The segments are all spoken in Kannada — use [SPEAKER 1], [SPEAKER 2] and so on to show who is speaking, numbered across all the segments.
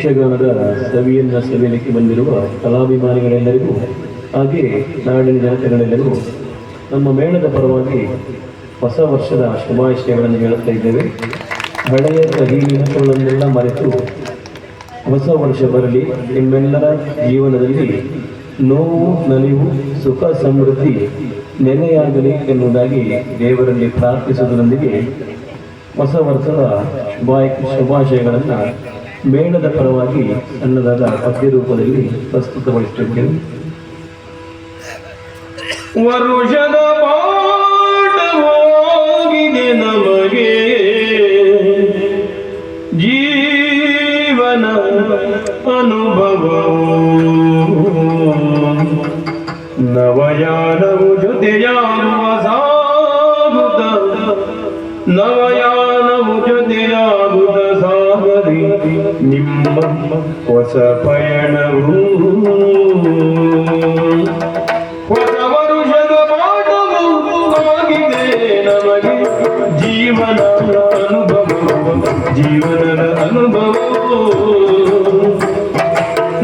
[SPEAKER 1] ಯಕ್ಷಗಾನದ ಸವಿಯನ್ನು ಸವಿಯಲಿಕ್ಕೆ ಬಂದಿರುವ ಕಲಾಭಿಮಾನಿಗಳೆಲ್ಲರಿಗೂ ಹಾಗೆ ನಾಡಿನ ಜನತೆಗಳೆಲ್ಲರಿಗೂ ನಮ್ಮ ಮೇಳದ ಪರವಾಗಿ ಹೊಸ ವರ್ಷದ ಶುಭಾಶಯಗಳನ್ನು ಹೇಳುತ್ತಾ ಇದ್ದೇವೆ. ಹಳೆಯ ಕಹಿ ನೆನಪುಗಳನ್ನೆಲ್ಲ ಮರೆತು ಹೊಸ ವರ್ಷ ಬರಲಿ, ನಿಮ್ಮೆಲ್ಲರ ಜೀವನದಲ್ಲಿ ನೋವು ನಲಿವು ಸುಖ ಸಮೃದ್ಧಿ ನೆಲೆಯಾಗಲಿ ಎನ್ನುವುದಾಗಿ ದೇವರಲ್ಲಿ ಪ್ರಾರ್ಥಿಸುವುದರೊಂದಿಗೆ ಹೊಸ ವರ್ಷದ ಶುಭಾಶಯಗಳನ್ನು ಮೇಳದ ಪರವಾಗಿ ಸಣ್ಣದಾದ ಪದ್ಯ ರೂಪದಲ್ಲಿ ಪ್ರಸ್ತುತಪಡಿಸುತ್ತಿದ್ದೇವೆ.
[SPEAKER 2] ವರುಷದ ಪಾಠವಾಗಿದೆ ನಮಗೆ ಜೀವನ ಅನುಭವವು, ನವಯಾನವು ಜೊತೆಯಾಗುವ ಸಾಗುತ್ತ, ನವಯಾನವು ಜೊತೆಯಾಗುತ್ತ ಸಾಗರಿ ನಿಮ್ಮ ಹೊಸ ಪಯಣವು. ಹೊಸ ವರುಷದ ಪಾಠವು ಆಗಿದೆ ನಮಗೆ ಜೀವನ ಅನುಭವವು, ಜೀವನದ ಅನುಭವವು.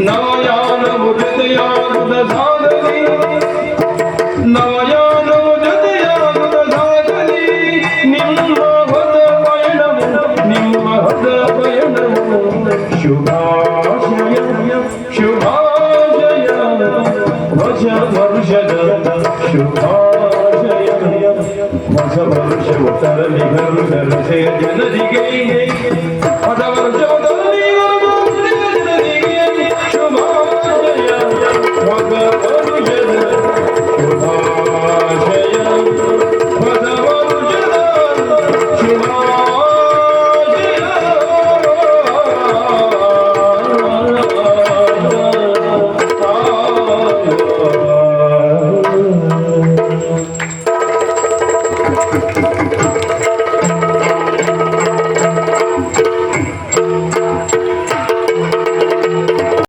[SPEAKER 2] ನವಯಾನವು ಜೊತೆಯಾಗುತ್ತ ಸಾಗಲಿ, ನವಯಾನವು ಜೊತೆಯಾಗುತ್ತ ಸಾಗಲಿ ನಿಮ್ಮ ಹೊಸ ಪಯಣವು, ನಿಮ್ಮ ಹೊಸ ಪಯಣವು. ಶುಭಾಶಯ ಶುಭಾಶಯ ಹೊಸ ವರುಷದ ಶುಭಾಶಯ. ಹೊಸ ವರುಷವು ತರಲಿ ಬರುತ್ತರು ಜನರಿಗೆ